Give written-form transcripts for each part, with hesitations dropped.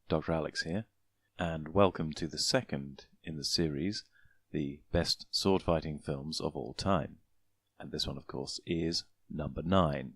Dr. Alex here, and welcome to the second in the series, the best sword fighting films of all time. And this one, of course, is number 9.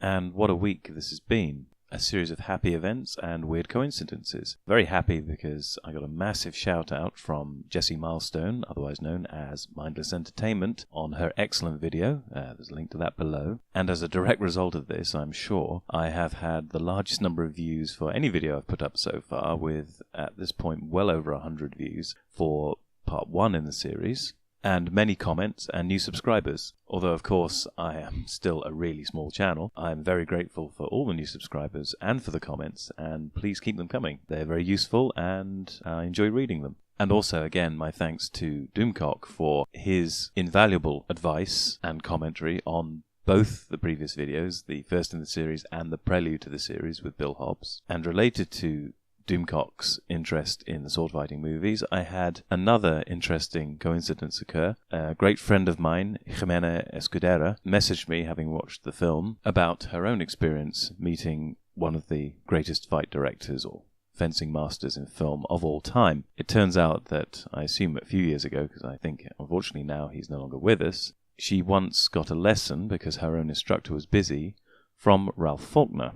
And what a week this has been. A series of happy events and weird coincidences. Very happy because I got a massive shout out from Jessie Milestone, otherwise known as Mindless Entertainment, on her excellent video. There's a link to that below. And as a direct result of this, I'm sure, I have had the largest number of views for any video I've put up so far, with, at this point, well over 100 views for part 1 in the series, and many comments and new subscribers. Although, of course, I am still a really small channel, I am very grateful for all the new subscribers and for the comments, and please keep them coming. They're very useful, and I enjoy reading them. And also, again, my thanks to Doomcock for his invaluable advice and commentary on both the previous videos, the first in the series and the prelude to the series with Bill Hobbs. And related to Doomcock's interest in the sword fighting movies, I had another interesting coincidence occur. A great friend of mine, Jimena Escudera, messaged me, having watched the film, about her own experience meeting one of the greatest fight directors or fencing masters in film of all time. It turns out that, I assume a few years ago, because I think unfortunately now he's no longer with us, she once got a lesson, because her own instructor was busy, from Ralph Faulkner.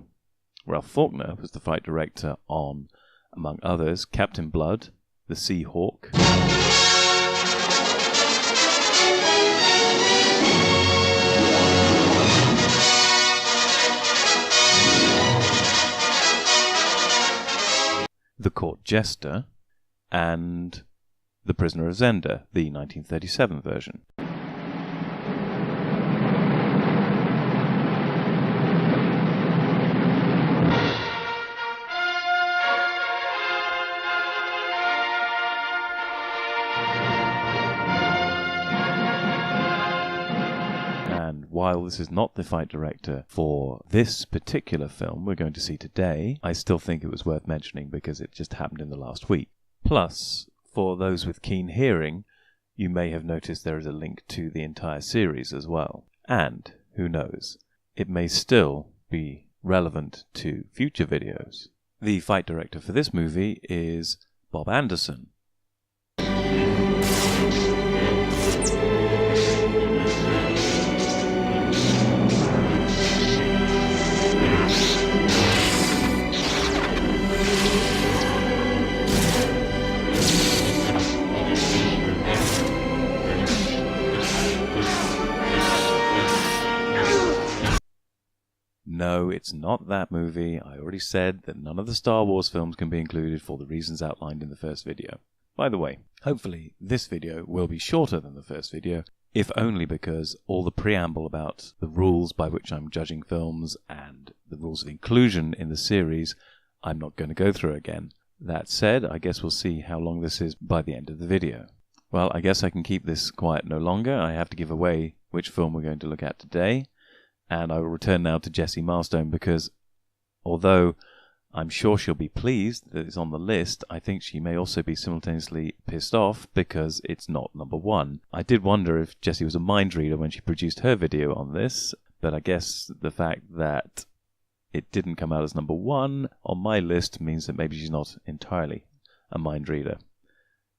Ralph Faulkner was the fight director on, among others, Captain Blood, The Sea Hawk, The Court Jester, and The Prisoner of Zenda, the 1937 version. While this is not the fight director for this particular film we're going to see today, I still think it was worth mentioning because it just happened in the last week. Plus, for those with keen hearing, you may have noticed there is a link to the entire series as well. And, who knows, it may still be relevant to future videos. The fight director for this movie is Bob Anderson. No, it's not that movie. I already said that none of the Star Wars films can be included for the reasons outlined in the first video. By the way, hopefully this video will be shorter than the first video, if only because all the preamble about the rules by which I'm judging films and the rules of inclusion in the series, I'm not going to go through again. That said, I guess we'll see how long this is by the end of the video. Well, I guess I can keep this quiet no longer. I have to give away which film we're going to look at today. And I will return now to Jessie Milestone because, although I'm sure she'll be pleased that it's on the list, I think she may also be simultaneously pissed off because it's not number 1. I did wonder if Jessie was a mind reader when she produced her video on this, but I guess the fact that it didn't come out as number 1 on my list means that maybe she's not entirely a mind reader.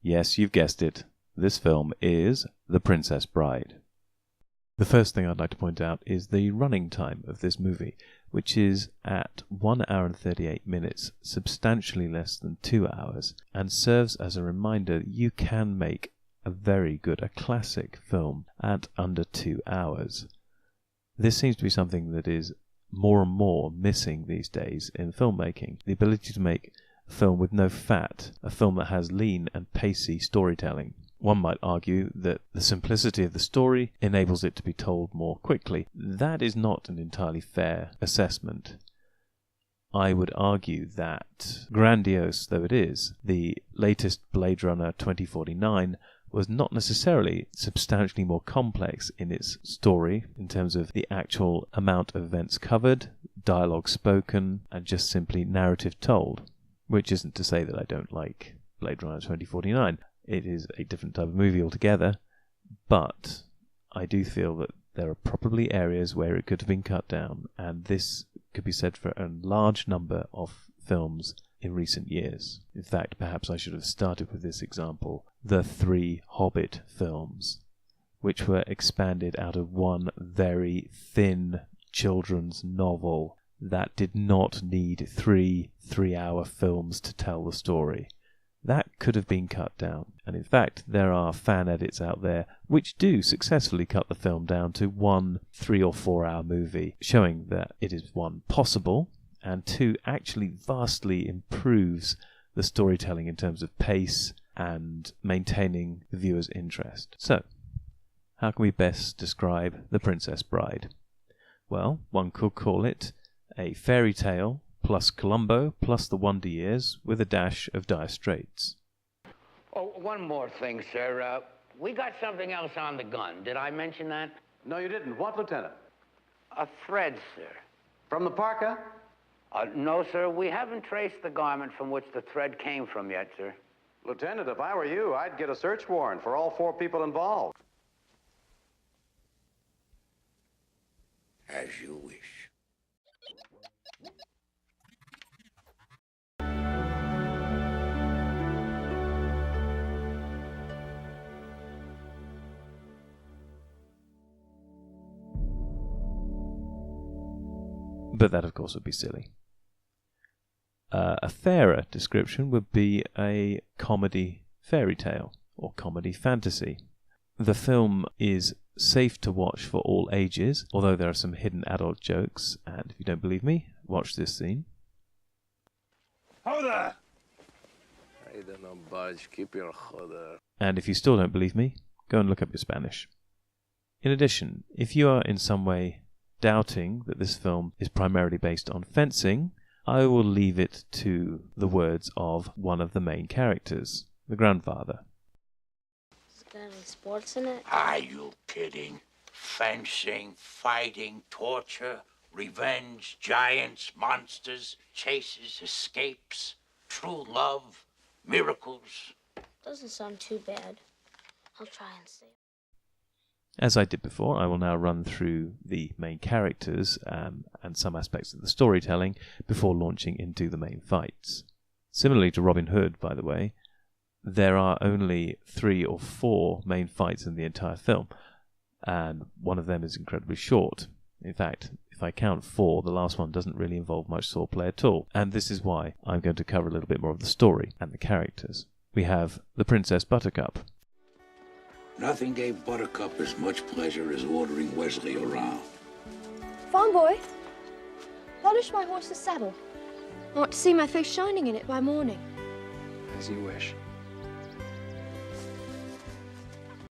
Yes, you've guessed it. This film is The Princess Bride. The first thing I'd like to point out is the running time of this movie, which is at 1 hour and 38 minutes, substantially less than 2 hours, and serves as a reminder that you can make a classic film at under 2 hours. This seems to be something that is more and more missing these days in filmmaking. The ability to make a film with no fat, a film that has lean and pacey storytelling. One might argue that the simplicity of the story enables it to be told more quickly. That is not an entirely fair assessment. I would argue that, grandiose though it is, the latest Blade Runner 2049 was not necessarily substantially more complex in its story, in terms of the actual amount of events covered, dialogue spoken, and just simply narrative told. Which isn't to say that I don't like Blade Runner 2049. It is a different type of movie altogether, but I do feel that there are probably areas where it could have been cut down, and this could be said for a large number of films in recent years. In fact, perhaps I should have started with this example. The 3 Hobbit films, which were expanded out of one very thin children's novel that did not need 3 3-hour films to tell the story. That could have been cut down. And in fact, there are fan edits out there which do successfully cut the film down to one 3 or 4 hour movie, showing that it is, 1, possible, and 2, actually vastly improves the storytelling in terms of pace and maintaining the viewer's interest. So, how can we best describe The Princess Bride? Well, one could call it a fairy tale plus Columbo plus the Wonder Years with a dash of Dire Straits. Oh, one more thing, sir. We got something else on the gun. Did I mention that? No, you didn't. What, Lieutenant? A thread, sir. From the parka? No, sir. We haven't traced the garment from which the thread came from yet, sir. Lieutenant, if I were you, I'd get a search warrant for all 4 people involved. As you wish. But that, of course, would be silly. A fairer description would be a comedy fairy tale or comedy fantasy. The film is safe to watch for all ages, although there are some hidden adult jokes, and if you don't believe me, watch this scene. Hold there! I don't know, budge. Keep your hoder. And if you still don't believe me, go and look up your Spanish. In addition, if you are in some way doubting that this film is primarily based on fencing, I will leave it to the words of one of the main characters, the grandfather. Has it got any sports in it? Are you kidding? Fencing, fighting, torture, revenge, giants, monsters, chases, escapes, true love, miracles. Doesn't sound too bad. I'll try and see. As I did before, I will now run through the main characters and some aspects of the storytelling before launching into the main fights. Similarly to Robin Hood, by the way, there are only 3 or 4 main fights in the entire film, and one of them is incredibly short. In fact, if I count 4, the last one doesn't really involve much swordplay at all, and this is why I'm going to cover a little bit more of the story and the characters. We have the Princess Buttercup. Nothing gave Buttercup as much pleasure as ordering Wesley around. Farm boy, polish my horse's saddle. I want to see my face shining in it by morning. As you wish.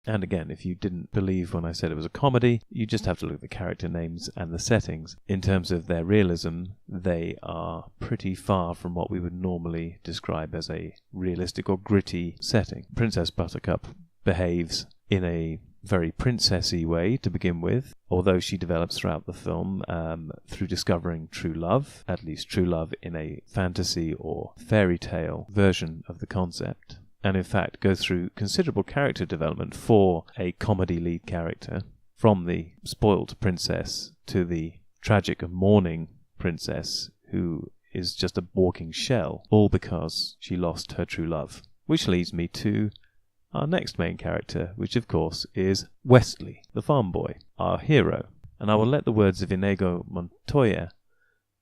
And again, if you didn't believe when I said it was a comedy, you just have to look at the character names and the settings. In terms of their realism, they are pretty far from what we would normally describe as a realistic or gritty setting. Princess Buttercup behaves in a very princessy way to begin with, although she develops throughout the film through discovering true love, at least true love in a fantasy or fairy tale version of the concept, and in fact goes through considerable character development for a comedy lead character, from the spoilt princess to the tragic and mourning princess who is just a walking shell, all because she lost her true love. Which leads me to our next main character, which of course is Wesley, the farm boy, our hero. And I will let the words of Inigo Montoya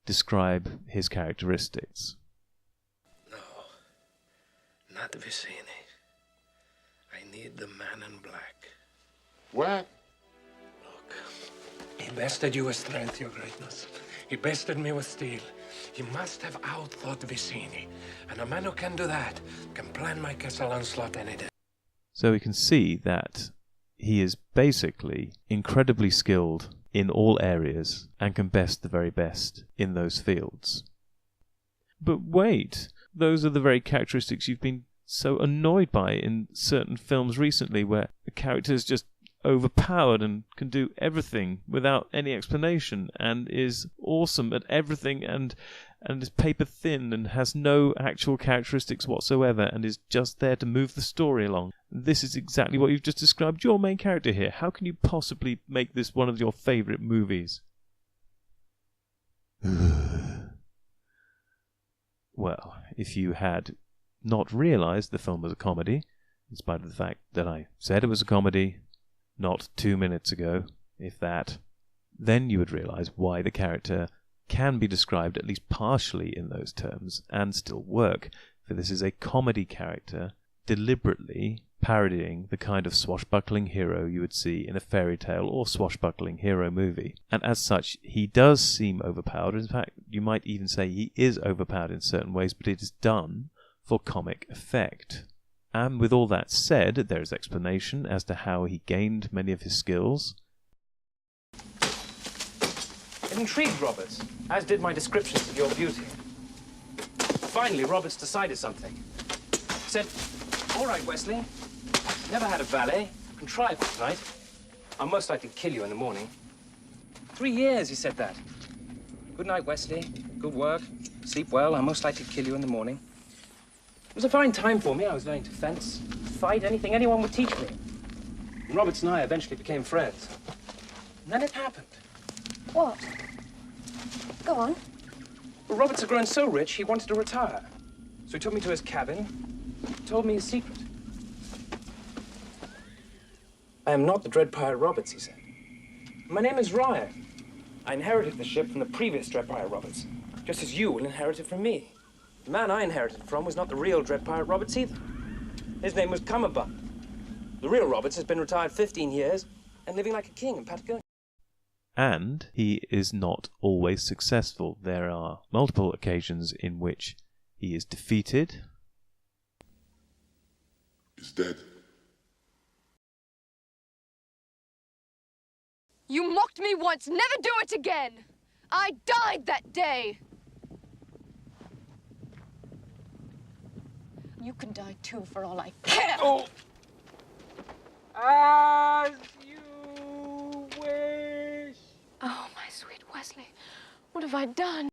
describe his characteristics. No, not Vicini. I need the man in black. What? Look, he bested you with strength, your greatness. He bested me with steel. He must have outthought Vicini. And a man who can do that can plan my castle onslaught any day. So we can see that he is basically incredibly skilled in all areas and can best the very best in those fields. But wait, those are the very characteristics you've been so annoyed by in certain films recently, where the character is just overpowered and can do everything without any explanation and is awesome at everything and is paper thin and has no actual characteristics whatsoever and is just there to move the story along. This is exactly what you've just described your main character here. How can you possibly make this one of your favourite movies? Well, if you had not realised the film was a comedy, in spite of the fact that I said it was a comedy not 2 minutes ago, if that, then you would realise why the character can be described at least partially in those terms and still work, for this is a comedy character deliberately parodying the kind of swashbuckling hero you would see in a fairy tale or swashbuckling hero movie. And as such, he does seem overpowered. In fact, you might even say he is overpowered in certain ways, but it is done for comic effect. And with all that said, there is explanation as to how he gained many of his skills. It intrigued Roberts, as did my descriptions of your beauty. Finally, Roberts decided something. He said, "All right, Wesley, never had a valet, contrived it tonight. I'll most likely kill you in the morning." 3 years he said that. "Good night, Wesley. Good work. Sleep well. I'll most likely kill you in the morning." It was a fine time for me. I was learning to fence, fight, anything anyone would teach me. And Roberts and I eventually became friends. And then it happened. What? Go on. Well, Roberts had grown so rich, he wanted to retire. So he took me to his cabin, told me his secret. "I am not the Dread Pirate Roberts," he said. "My name is Ryan. I inherited the ship from the previous Dread Pirate Roberts, just as you will inherit it from me. The man I inherited from was not the real Dread Pirate Roberts either. His name was Cummerbund. The real Roberts has been retired 15 years and living like a king in Patagonia." And he is not always successful. There are multiple occasions in which he is defeated. He's dead. You mocked me once, never do it again! I died that day! You can die too, for all I care! Oh! As you wish! Oh, my sweet Wesley, what have I done?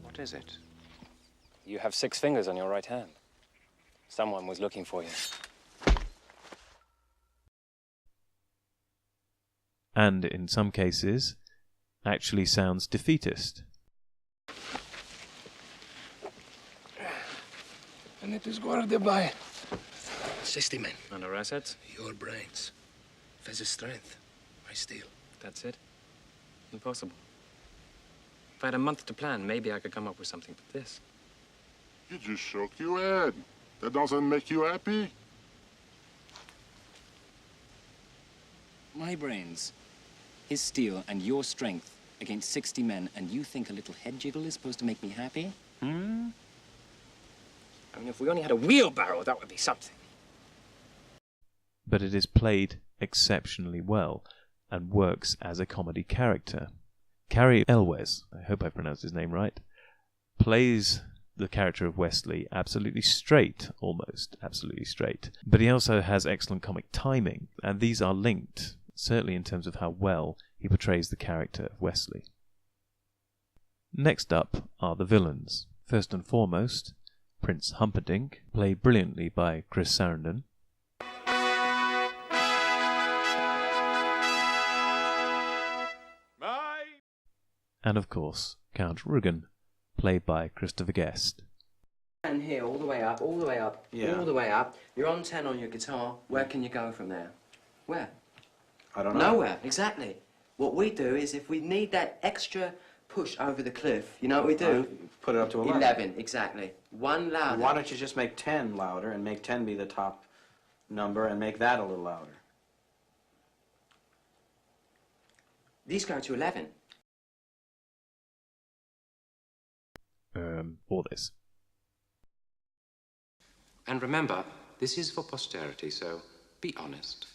What is it? You have 6 fingers on your right hand. Someone was looking for you. And in some cases, actually sounds defeatist. And it is guarded by 60 men. And our assets? your brains. Fez's strength, my steel. That's it? Impossible. If I had a month to plan, maybe I could come up with something but this. You just shook your head. That doesn't make you happy? My brains, his steel, and your strength against 60 men, and you think a little head jiggle is supposed to make me happy? I mean, if we only had a wheelbarrow, that would be something. But it is played exceptionally well and works as a comedy character. Cary Elwes, I hope I pronounced his name right, plays the character of Wesley absolutely straight, almost absolutely straight. But he also has excellent comic timing, and these are linked, certainly in terms of how well he portrays the character of Wesley. Next up are the villains. First and foremost, Prince Humperdinck, played brilliantly by Chris Sarandon. And of course, Count Rugen, played by Christopher Guest. And here, all the way up, all the way up, all the way up. You're on 10 on your guitar. Where can you go from there? Where? I don't know. Nowhere, exactly. What we do is, if we need that extra push over the cliff, you know what we do? Put it up to 11. 11, exactly. 1 louder. Why don't you just make 10 louder and make 10 be the top number and make that a little louder? These go to 11. For this. And remember, this is for posterity, so be honest.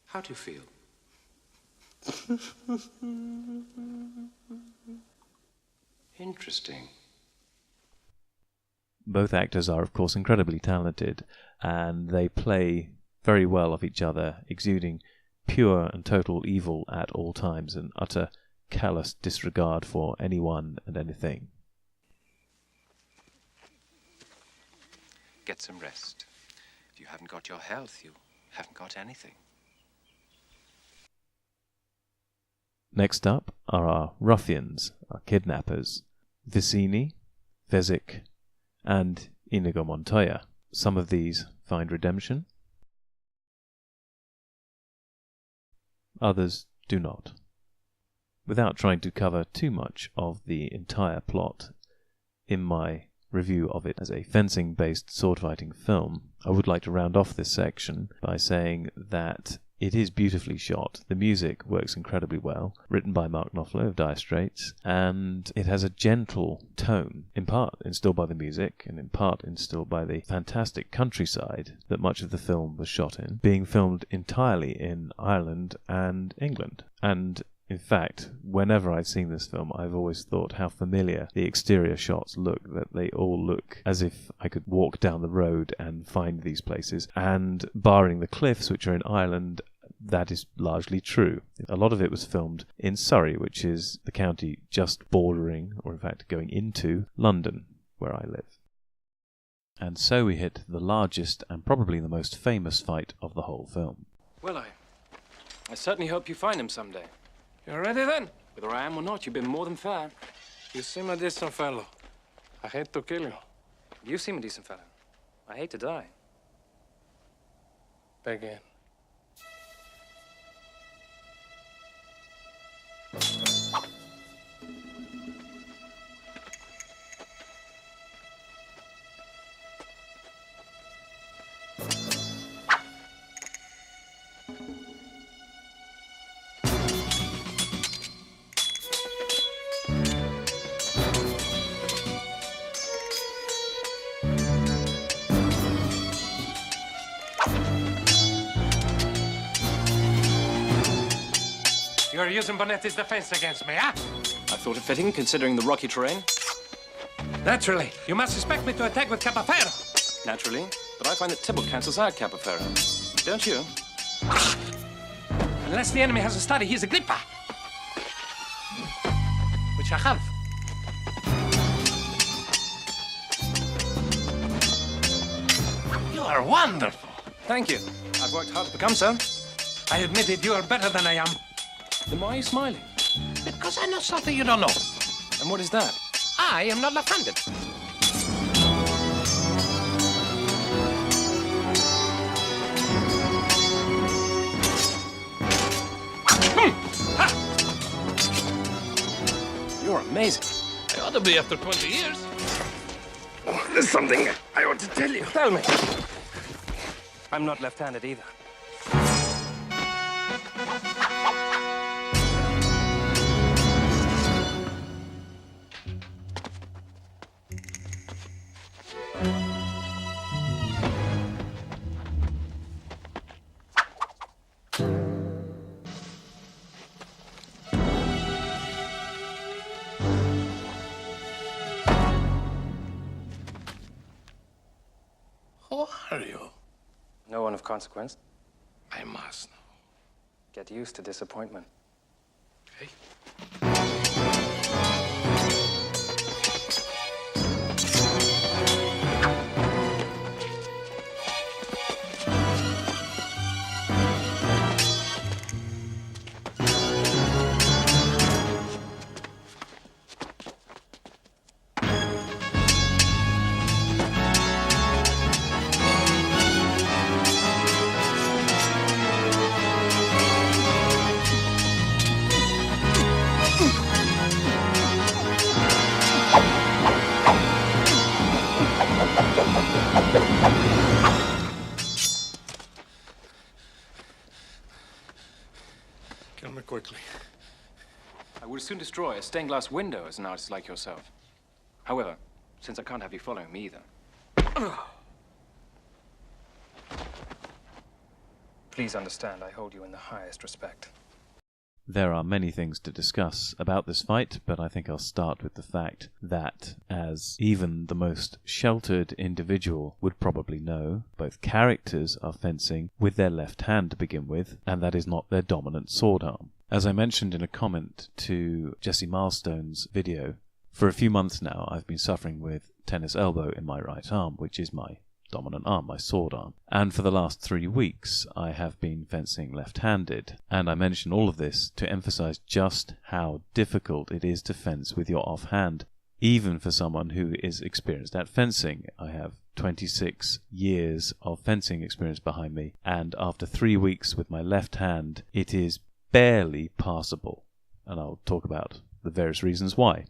How do you feel? Interesting. Both actors are, of course, incredibly talented, and they play very well off each other, exuding pure and total evil at all times and utter callous disregard for anyone and anything. Get some rest. If you haven't got your health, you haven't got anything. Next up are our ruffians, our kidnappers, Vicini, Vezic, and Inigo Montoya. Some of these find redemption, others do not. Without trying to cover too much of the entire plot in my review of it as a fencing-based sword-fighting film, I would like to round off this section by saying that it is beautifully shot, the music works incredibly well, written by Mark Knopfler of Dire Straits, and it has a gentle tone, in part instilled by the music, and in part instilled by the fantastic countryside that much of the film was shot in, being filmed entirely in Ireland and England. And in fact, whenever I've seen this film, I've always thought how familiar the exterior shots look, that they all look as if I could walk down the road and find these places. And barring the cliffs, which are in Ireland, that is largely true. A lot of it was filmed in Surrey, which is the county just bordering, or in fact going into, London, where I live. And so we hit the largest and probably the most famous fight of the whole film. Well, I certainly hope you find him someday. You're ready then? Whether I am or not, you've been more than fair. You seem a decent fellow. I hate to kill you. You seem a decent fellow. I hate to die. Begin. You're using Bonetti's defense against me, huh? I thought it fitting, considering the rocky terrain. Naturally. You must expect me to attack with Capafero. Naturally. But I find that Tybalt cancels out Capafero. Don't you? Unless the enemy has a study, he's a gripper. Which I have. You are wonderful. Thank you. I've worked hard to become so. I admit it, you are better than I am. Then why are you smiling? Because I know something you don't know. And what is that? I am not left-handed. You're amazing. I ought to be after 20 years. Oh, there's something I ought to tell you. Tell me. I'm not left-handed either. Who are you? No one of consequence. I must know. Get used to disappointment. Okay. Kill me quickly. I would soon destroy a stained glass window as an artist like yourself. However, since I can't have you following me either. Please understand, I hold you in the highest respect. There are many things to discuss about this fight, but I think I'll start with the fact that, as even the most sheltered individual would probably know, both characters are fencing with their left hand to begin with, and that is not their dominant sword arm. As I mentioned in a comment to Jesse Milestone's video, for a few months now I've been suffering with tennis elbow in my right arm, which is my dominant arm, my sword arm. And for the last 3 weeks, I have been fencing left-handed. And I mention all of this to emphasize just how difficult it is to fence with your offhand, even for someone who is experienced at fencing. I have 26 years of fencing experience behind me, and after 3 weeks with my left hand, it is barely passable. And I'll talk about the various reasons why.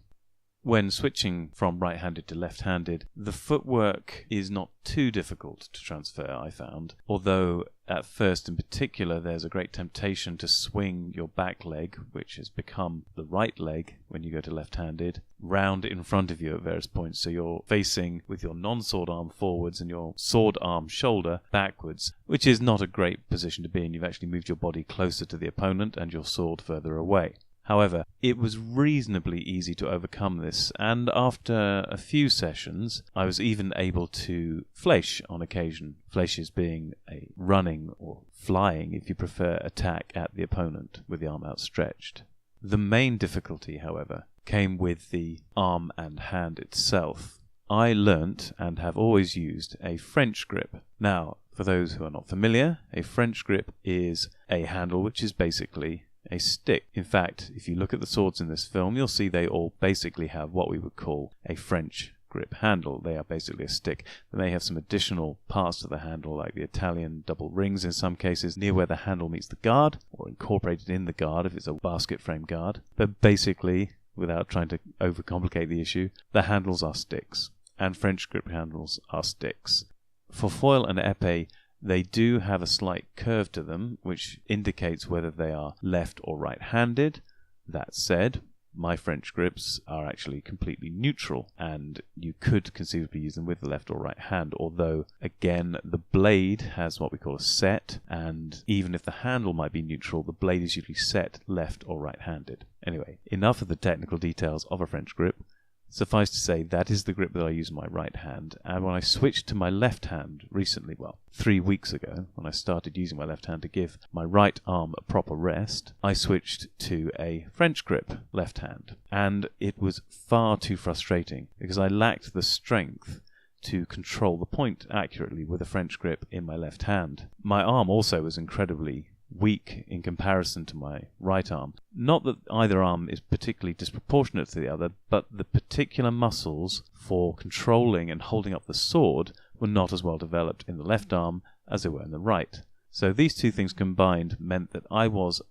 When switching from right-handed to left-handed, the footwork is not too difficult to transfer, I found, although at first in particular there's a great temptation to swing your back leg, which has become the right leg when you go to left-handed, round in front of you at various points, so you're facing with your non-sword arm forwards and your sword arm shoulder backwards, which is not a great position to be in. You've actually moved your body closer to the opponent and your sword further away. However, it was reasonably easy to overcome this, and after a few sessions, I was even able to fleisch on occasion. Fleisches being a running, or flying if you prefer, attack at the opponent with the arm outstretched. The main difficulty, however, came with the arm and hand itself. I learnt, and have always used, a French grip. Now, for those who are not familiar, a French grip is a handle which is basically a stick. In fact, if you look at the swords in this film, you'll see they all basically have what we would call a French grip handle. They are basically a stick. They may have some additional parts to the handle, like the Italian double rings in some cases, near where the handle meets the guard, or incorporated in the guard if it's a basket frame guard. But basically, without trying to overcomplicate the issue, the handles are sticks, and French grip handles are sticks. For foil and épée, they do have a slight curve to them, which indicates whether they are left or right-handed. That said, my French grips are actually completely neutral, and you could conceivably use them with the left or right hand, although, again, the blade has what we call a set, and even if the handle might be neutral, the blade is usually set left or right-handed. Anyway, enough of the technical details of a French grip. Suffice to say, that is the grip that I use in my right hand, and when I switched to my left hand recently, 3 weeks ago, when I started using my left hand to give my right arm a proper rest, I switched to a French grip left hand, and it was far too frustrating because I lacked the strength to control the point accurately with a French grip in my left hand. My arm also was incredibly weak in comparison to my right arm. Not that either arm is particularly disproportionate to the other, but the particular muscles for controlling and holding up the sword were not as well developed in the left arm as they were in the right. So these two things combined meant that I was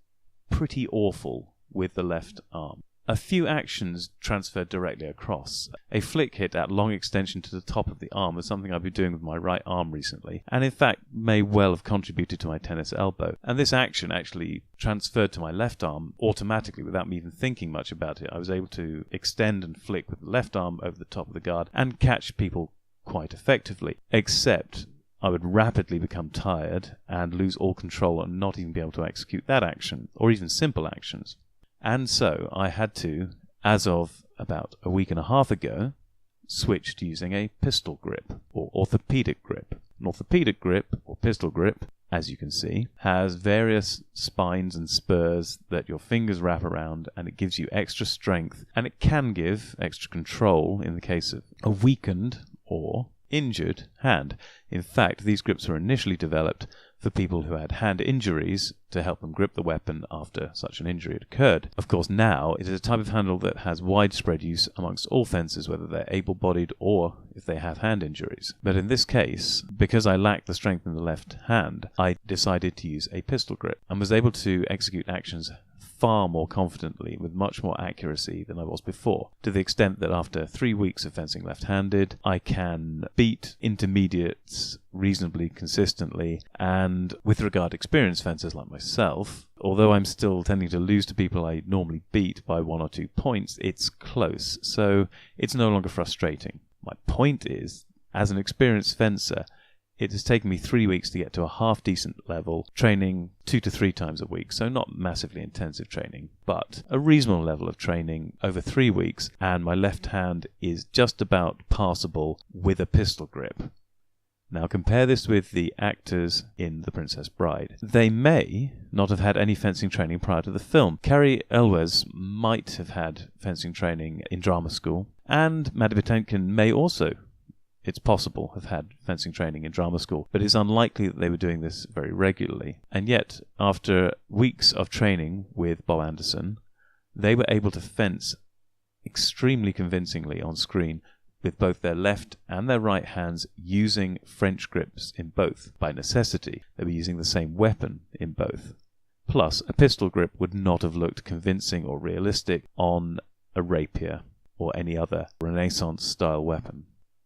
pretty awful with the left arm. A few actions transferred directly across. A flick hit at long extension to the top of the arm was something I've been doing with my right arm recently, and in fact may well have contributed to my tennis elbow. And this action actually transferred to my left arm automatically without me even thinking much about it. I was able to extend and flick with the left arm over the top of the guard and catch people quite effectively, except I would rapidly become tired and lose all control and not even be able to execute that action, or even simple actions. And so I had to, as of about a week and a half ago, switch to using a pistol grip, or orthopedic grip. An orthopedic grip, or pistol grip, as you can see, has various spines and spurs that your fingers wrap around, and it gives you extra strength, and it can give extra control in the case of a weakened or injured hand. In fact, these grips were initially developed for people who had hand injuries to help them grip the weapon after such an injury had occurred. Of course, now it is a type of handle that has widespread use amongst all fencers, whether they're able-bodied or if they have hand injuries. But in this case, because I lacked the strength in the left hand, I decided to use a pistol grip and was able to execute actions far more confidently, with much more accuracy than I was before, to the extent that after 3 weeks of fencing left-handed, I can beat intermediates reasonably consistently, and with regard to experienced fencers like myself, although I'm still tending to lose to people I normally beat by 1 or 2 points, it's close, so it's no longer frustrating. My point is, as an experienced fencer, it has taken me 3 weeks to get to a half-decent level, training 2 to 3 times a week, so not massively intensive training, but a reasonable level of training over 3 weeks, and my left hand is just about passable with a pistol grip. Now compare this with the actors in The Princess Bride. They may not have had any fencing training prior to the film. Carrie Elwes might have had fencing training in drama school, and Maddie Patinkin may also it's possible, have had fencing training in drama school, but it's unlikely that they were doing this very regularly. And yet, after weeks of training with Bob Anderson, they were able to fence extremely convincingly on screen with both their left and their right hands using French grips in both. By necessity, they were using the same weapon in both. Plus, a pistol grip would not have looked convincing or realistic on a rapier or any other Renaissance-style weapon.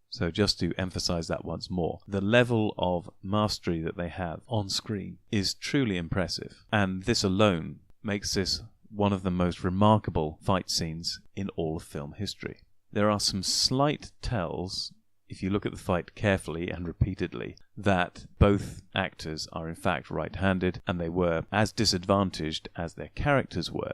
So just to emphasize that once more, the level of mastery that they have on screen is truly impressive, and this alone makes this one of the most remarkable fight scenes in all of film history. There are some slight tells, if you look at the fight carefully and repeatedly, that both actors are in fact right-handed, and they were as disadvantaged as their characters were.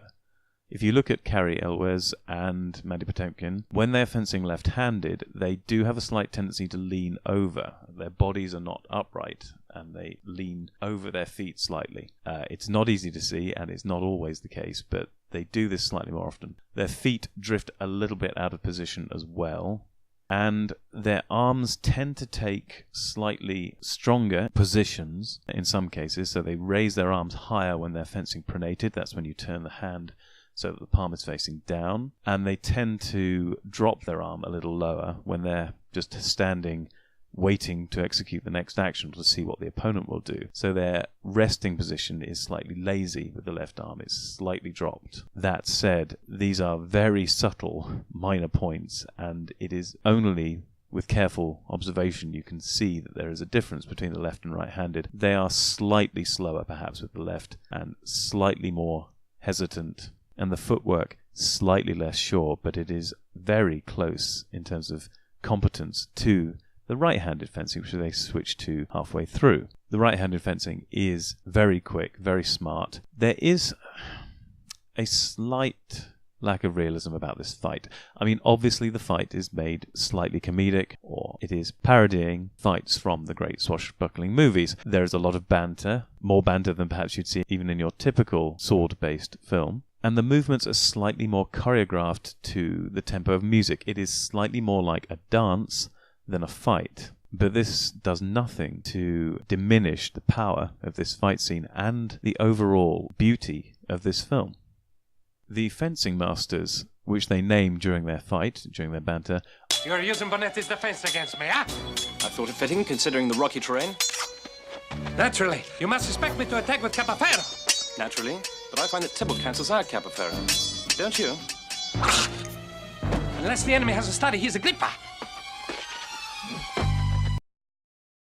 If you look at Cary Elwes and Mandy Patinkin, when they're fencing left-handed, they do have a slight tendency to lean over. Their bodies are not upright, and they lean over their feet slightly. It's not easy to see, and it's not always the case, but they do this slightly more often. Their feet drift a little bit out of position as well, and their arms tend to take slightly stronger positions in some cases, so they raise their arms higher when they're fencing pronated. That's when you turn the hand so that the palm is facing down, and they tend to drop their arm a little lower when they're just standing waiting to execute the next action to see what the opponent will do. So their resting position is slightly lazy with the left arm. It's slightly dropped. That said, these are very subtle minor points, and it is only with careful observation you can see that there is a difference between the left and right-handed. They are slightly slower perhaps with the left and slightly more hesitant, and the footwork slightly less sure, but it is very close in terms of competence to the right-handed fencing, which they switched to halfway through. The right-handed fencing is very quick, very smart. There is a slight lack of realism about this fight. I mean, obviously the fight is made slightly comedic, or it is parodying fights from the great swashbuckling movies. There is a lot of banter, more banter than perhaps you'd see even in your typical sword-based film. And the movements are slightly more choreographed to the tempo of music. It is slightly more like a dance than a fight. But this does nothing to diminish the power of this fight scene and the overall beauty of this film. The fencing masters, which they name during their fight, during their banter, You're using Bonetti's defense against me, huh? I thought it fitting, considering the rocky terrain. Naturally. You must expect me to attack with Capaferro. Naturally, but I find that Tybalt cancels out Capaferro. Don't you? Unless the enemy has a study, he's a gripper.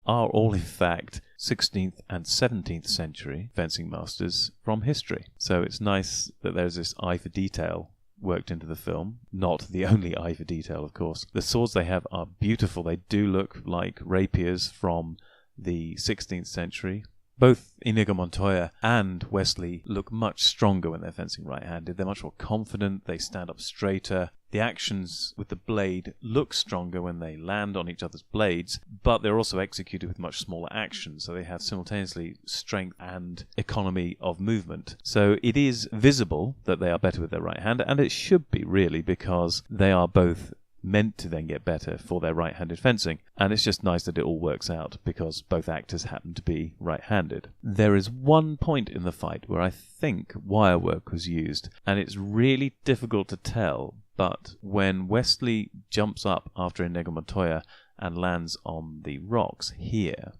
are all in fact 16th and 17th century fencing masters from history. So it's nice that there's this eye for detail worked into the film. Not the only eye for detail, of course. The swords they have are beautiful. They do look like rapiers from the 16th century. Both Inigo Montoya and Wesley look much stronger when they're fencing right-handed. They're much more confident. They stand up straighter. The actions with the blade look stronger when they land on each other's blades, but they're also executed with much smaller actions, so they have simultaneously strength and economy of movement. So it is visible that they are better with their right hand, and it should be, really, because they are both meant to then get better for their right-handed fencing, and it's just nice that it all works out because both actors happen to be right-handed. There is one point in the fight where I think wire work was used, and it's really difficult to tell, but when Wesley jumps up after Inigo Montoya and lands on the rocks here,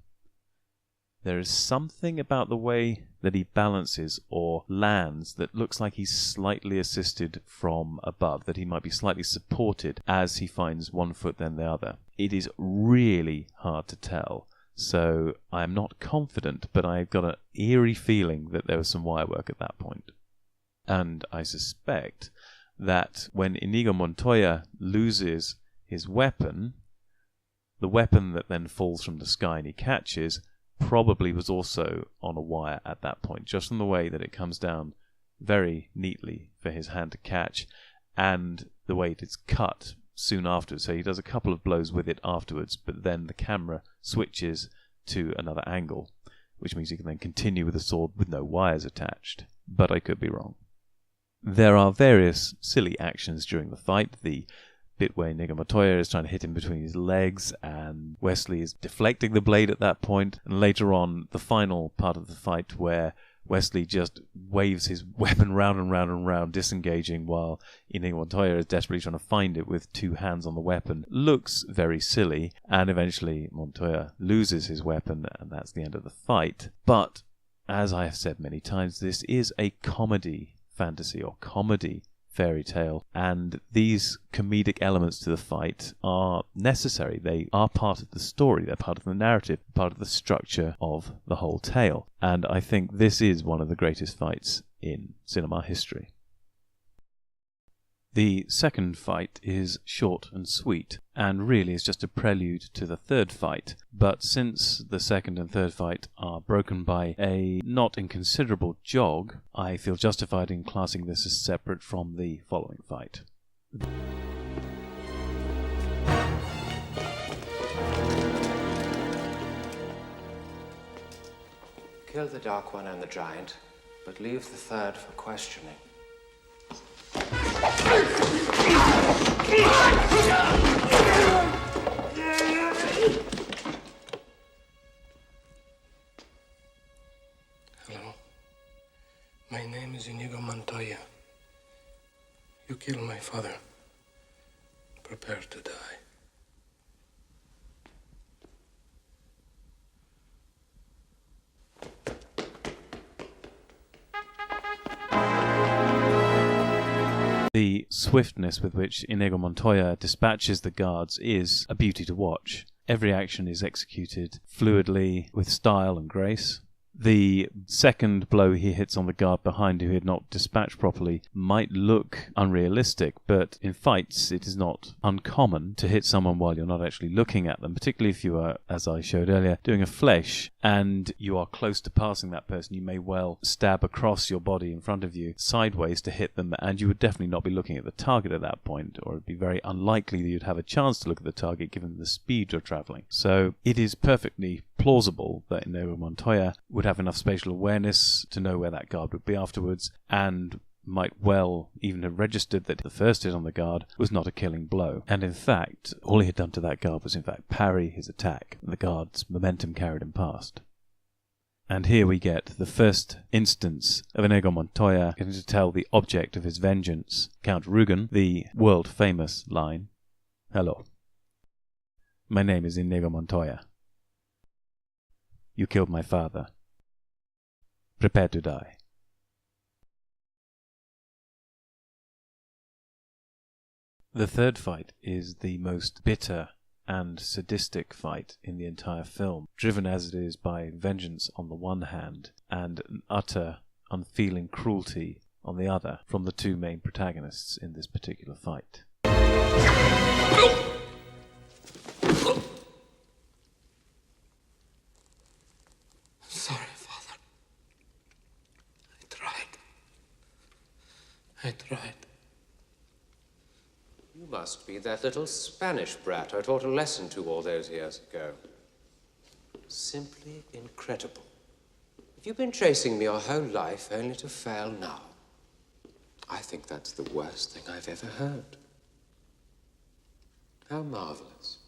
there is something about the way that he balances or lands that looks like he's slightly assisted from above, that he might be slightly supported as he finds one foot then the other. It is really hard to tell, so I'm not confident, but I've got an eerie feeling that there was some wire work at that point. And I suspect that when Inigo Montoya loses his weapon, the weapon that then falls from the sky and he catches probably was also on a wire at that point, just from the way that it comes down very neatly for his hand to catch, and the way it is cut soon afterwards. So he does a couple of blows with it afterwards, but then the camera switches to another angle, which means he can then continue with the sword with no wires attached. But I could be wrong. There are various silly actions during the fight. The bit where Inigo Montoya is trying to hit him between his legs, and Wesley is deflecting the blade at that point. And later on, the final part of the fight where Wesley just waves his weapon round and round and round, disengaging, while Inigo Montoya is desperately trying to find it with two hands on the weapon, looks very silly, and eventually Montoya loses his weapon, and that's the end of the fight. But, as I have said many times, this is a comedy fantasy, or comedy fairy tale, and these comedic elements to the fight are necessary. They are part of the story, they're part of the narrative, part of the structure of the whole tale, and I think this is one of the greatest fights in cinema history. The second fight is short and sweet, and really is just a prelude to the third fight, but since the second and third fight are broken by a not inconsiderable jog, I feel justified in classing this as separate from the following fight. Kill the Dark One and the Giant, but leave the third for questioning. Hello. My name is Inigo Montoya. You killed my father. Prepare to die. The swiftness with which Inigo Montoya dispatches the guards is a beauty to watch. Every action is executed fluidly, with style and grace. The second blow he hits on the guard behind who he had not dispatched properly might look unrealistic, but in fights it is not uncommon to hit someone while you're not actually looking at them, particularly if you are, as I showed earlier, doing a flesh and you are close to passing that person. You may well stab across your body in front of you sideways to hit them, and you would definitely not be looking at the target at that point, or it would be very unlikely that you'd have a chance to look at the target given the speed you're travelling. So it is perfectly plausible that Inigo Montoya would have enough spatial awareness to know where that guard would be afterwards, and might well even have registered that the first hit on the guard was not a killing blow. And in fact, all he had done to that guard was in fact parry his attack. The guard's momentum carried him past. And here we get the first instance of Inigo Montoya getting to tell the object of his vengeance, Count Rugen, the world-famous line, "Hello. My name is Inigo Montoya. You killed my father. Prepare to die." The third fight is the most bitter and sadistic fight in the entire film, driven as it is by vengeance on the one hand and an utter, unfeeling cruelty on the other from the two main protagonists in this particular fight. Sorry, Father. I tried. You must be that little Spanish brat I taught a lesson to all those years ago. Simply incredible. Have you been chasing me your whole life only to fail now? I think that's the worst thing I've ever heard. How marvelous.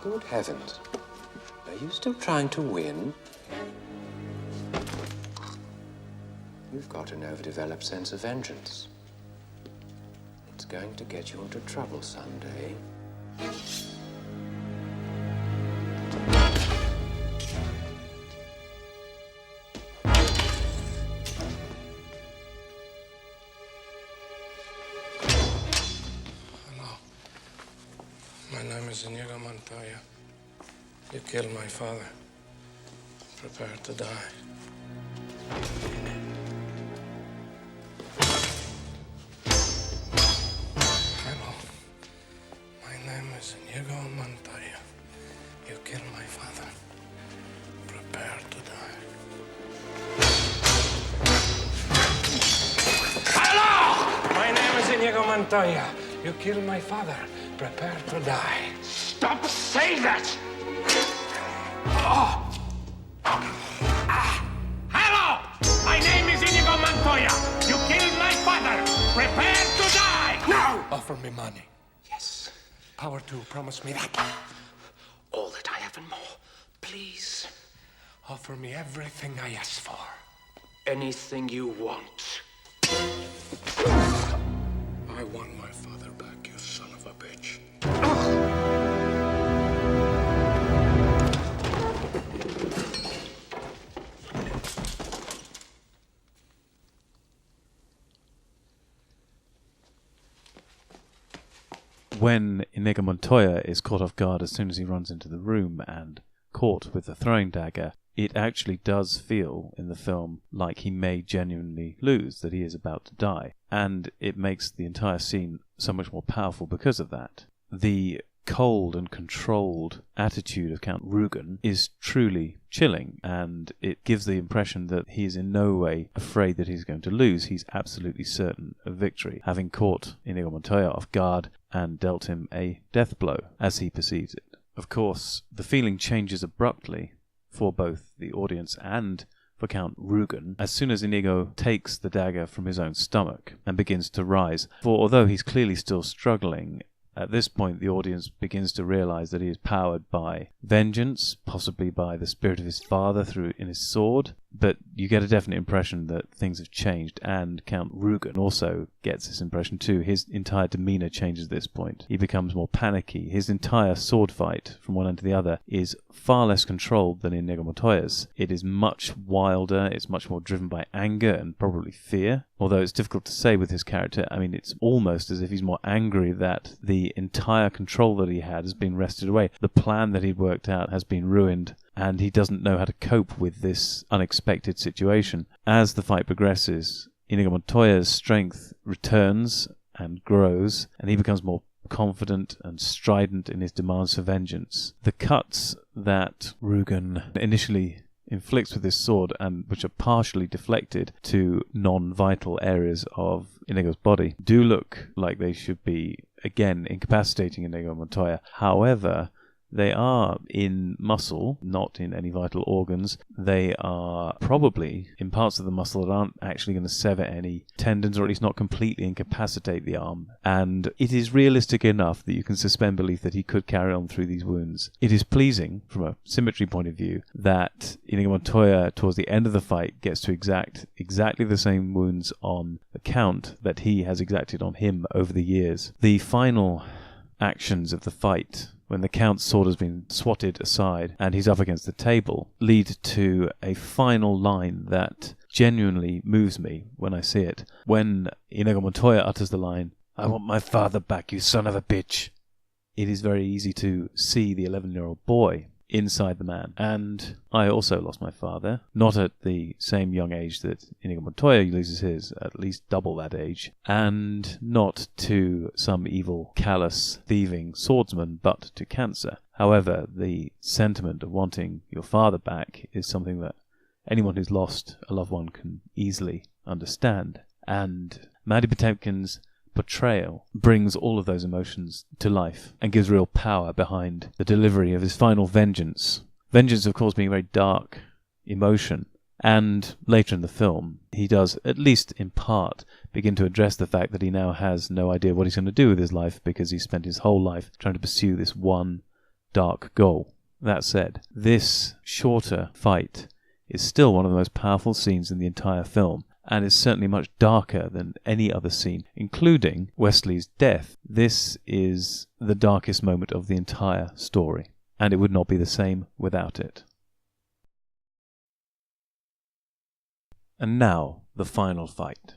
Good heavens. Are you still trying to win? You've got an overdeveloped sense of vengeance. It's going to get you into trouble someday. My name is Inigo Montoya. You killed my father. Prepare to die. Hello. My name is Inigo Montoya. You killed my father. Prepare to die. Hello! My name is Inigo Montoya. Montoya, you killed my father. Prepare to die. Stop saying that! Hello! My name is Inigo Montoya. You killed my father. Prepare to die! No! Offer me money. Yes. Power 2, promise me that. All that I have and more. Please. Offer me everything I ask for. Anything you want. I want my father back, you son of a bitch. When Inigo Montoya is caught off guard as soon as he runs into the room and caught with the throwing dagger, it actually does feel in the film like he may genuinely lose, that he is about to die. And it makes the entire scene so much more powerful because of that. The cold and controlled attitude of Count Rugen is truly chilling, and it gives the impression that he is in no way afraid that he's going to lose. He's absolutely certain of victory, having caught Inigo Montoya off guard and dealt him a death blow, as he perceives it. Of course, the feeling changes abruptly for both the audience and for Count Rugen as soon as Inigo takes the dagger from his own stomach and begins to rise. For although he's clearly still struggling, at this point the audience begins to realize that he is powered by vengeance, possibly by the spirit of his father in his sword, but you get a definite impression that things have changed, and Count Rugen also gets this impression too. His entire demeanor changes at this point. He becomes more panicky. His entire sword fight from one end to the other is far less controlled than Inigo Montoya's. It is much wilder, it's much more driven by anger and probably fear, although it's difficult to say with his character. I mean, it's almost as if he's more angry that the entire control that he had has been wrested away. The plan that he'd worked out has been ruined, and he doesn't know how to cope with this unexpected situation. As the fight progresses, Inigo Montoya's strength returns and grows, and he becomes more confident and strident in his demands for vengeance. The cuts that Rugen initially inflicts with his sword, and which are partially deflected to non-vital areas of Inigo's body, do look like they should be, again, incapacitating Inigo Montoya. However, they are in muscle, not in any vital organs. They are probably in parts of the muscle that aren't actually going to sever any tendons, or at least not completely incapacitate the arm. And it is realistic enough that you can suspend belief that he could carry on through these wounds. It is pleasing, from a symmetry point of view, that Inigo Montoya, towards the end of the fight, gets to exact exactly the same wounds on the Count that he has exacted on him over the years. The final actions of the fight, when the Count's sword has been swatted aside and he's up against the table, lead to a final line that genuinely moves me when I see it. When Inigo Montoya utters the line, "I want my father back, you son of a bitch," it is very easy to see the 11-year-old boy inside the man. And I also lost my father, not at the same young age that Inigo Montoya loses his, at least double that age, and not to some evil, callous, thieving swordsman, but to cancer. However, the sentiment of wanting your father back is something that anyone who's lost a loved one can easily understand. And Mandy Patinkin's portrayal brings all of those emotions to life and gives real power behind the delivery of his final vengeance. Vengeance, of course, being a very dark emotion. And later in the film, he does, at least in part, begin to address the fact that he now has no idea what he's going to do with his life, because he spent his whole life trying to pursue this one dark goal. That said, this shorter fight is still one of the most powerful scenes in the entire film, and is certainly much darker than any other scene, including Wesley's death. This is the darkest moment of the entire story, and it would not be the same without it. And now, the final fight.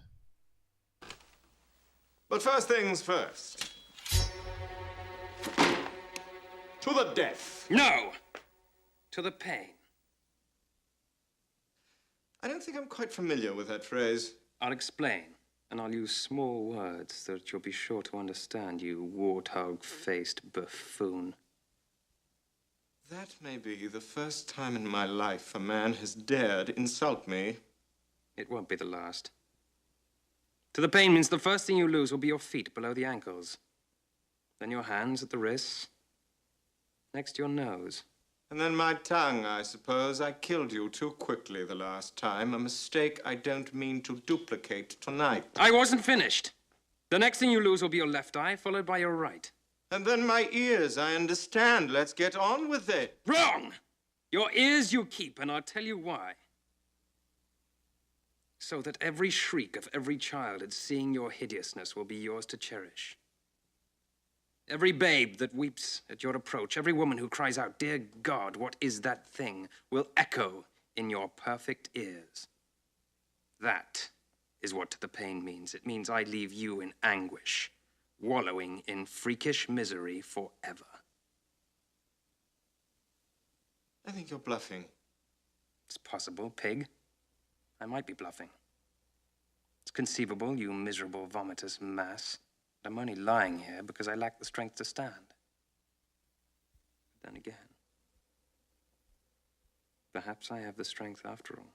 But first things first. To the death. No! To the pain. I don't think I'm quite familiar with that phrase. I'll explain, and I'll use small words that you'll be sure to understand, you warthog-faced buffoon. That may be the first time in my life a man has dared insult me. It won't be the last. To the pain means the first thing you lose will be your feet below the ankles. Then your hands at the wrists, next to your nose. And then my tongue, I suppose. I killed you too quickly the last time. A mistake I don't mean to duplicate tonight. I wasn't finished. The next thing you lose will be your left eye, followed by your right. And then my ears, I understand. Let's get on with it. Wrong! Your ears you keep, and I'll tell you why. So that every shriek of every child at seeing your hideousness will be yours to cherish. Every babe that weeps at your approach, every woman who cries out, "Dear God, what is that thing?" will echo in your perfect ears. That is what the pain means. It means I leave you in anguish, wallowing in freakish misery forever. I think you're bluffing. It's possible, pig. I might be bluffing. It's conceivable, you miserable, vomitous mass. But I'm only lying here because I lack the strength to stand. But then again, perhaps I have the strength after all.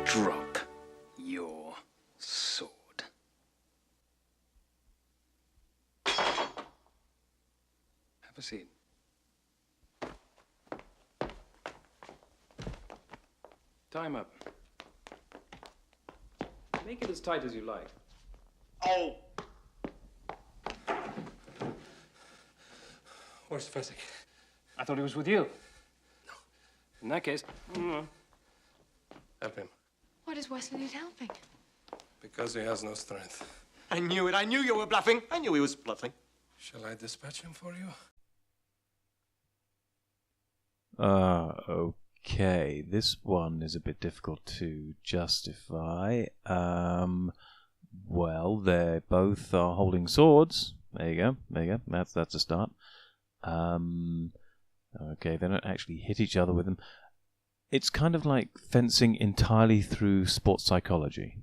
Drop your sword. Have a seat. Tie him up. Make it as tight as you like. Oh! Where's Fezzik? I thought he was with you. No. In that case, Help him. Why does Wesley need helping? Because he has no strength. I knew it. I knew you were bluffing. I knew he was bluffing. Shall I dispatch him for you? Okay. This one is a bit difficult to justify. Well, they both are holding swords. There you go. There you go. That's a start. Okay, they don't actually hit each other with them. It's kind of like fencing entirely through sports psychology.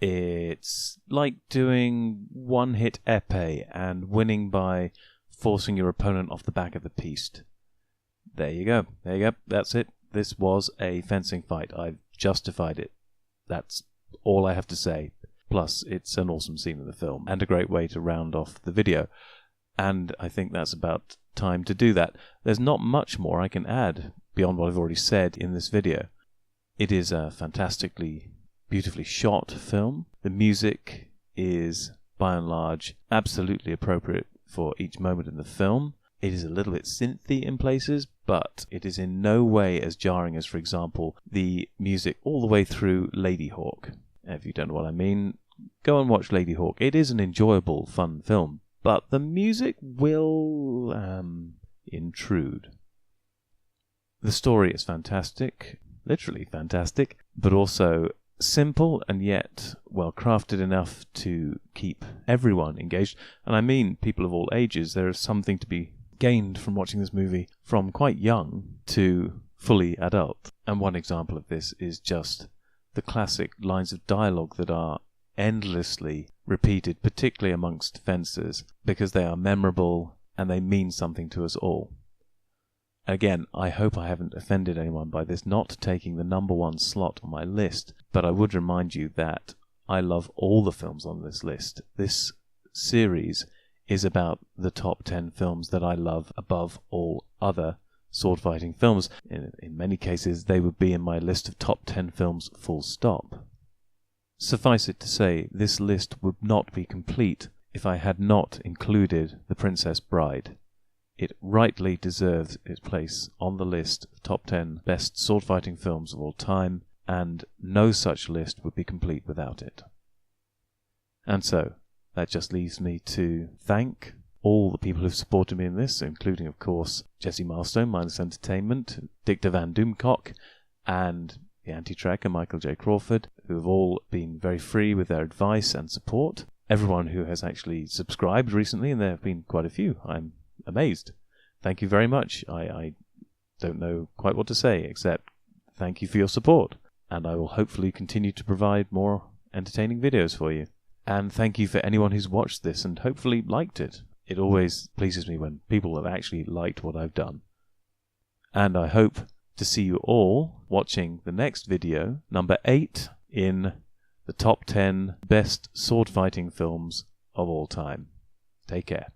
It's like doing one-hit épée and winning by forcing your opponent off the back of the piste. There you go. There you go. That's it. This was a fencing fight. I've justified it. That's all I have to say. Plus, it's an awesome scene in the film and a great way to round off the video. And I think that's about time to do that. There's not much more I can add beyond what I've already said in this video. It is a fantastically, beautifully shot film. The music is, by and large, absolutely appropriate for each moment in the film. It is a little bit synthy in places, but it is in no way as jarring as, for example, the music all the way through Ladyhawke. If you don't know what I mean, go and watch Ladyhawke. It is an enjoyable, fun film, but the music will intrude. The story is fantastic, literally fantastic, but also simple and yet well crafted enough to keep everyone engaged. And I mean people of all ages. There is something to be gained from watching this movie from quite young to fully adult. And one example of this is just the classic lines of dialogue that are endlessly repeated, particularly amongst fencers, because they are memorable and they mean something to us all. Again, I hope I haven't offended anyone by this not taking the #1 slot on my list, but I would remind you that I love all the films on this list. This series is about the top 10 films that I love above all other sword fighting films. In many cases, they would be in my list of top 10 films full stop. Suffice it to say, this list would not be complete if I had not included The Princess Bride. It rightly deserves its place on the list of top 10 best sword fighting films of all time, and no such list would be complete without it. And so, that just leaves me to thank all the people who've supported me in this, including, of course, Jesse Milestone, Mindless Entertainment, Dictor Van Doomcock, and the Anti-Tracker, Michael J. Crawford, who have all been very free with their advice and support. Everyone who has actually subscribed recently, and there have been quite a few. I'm amazed. Thank you very much. I don't know quite what to say, except thank you for your support, and I will hopefully continue to provide more entertaining videos for you. And thank you for anyone who's watched this and hopefully liked it. It always pleases me when people have actually liked what I've done. And I hope to see you all watching the next video, number 8 in the top 10 best sword fighting films of all time. Take care.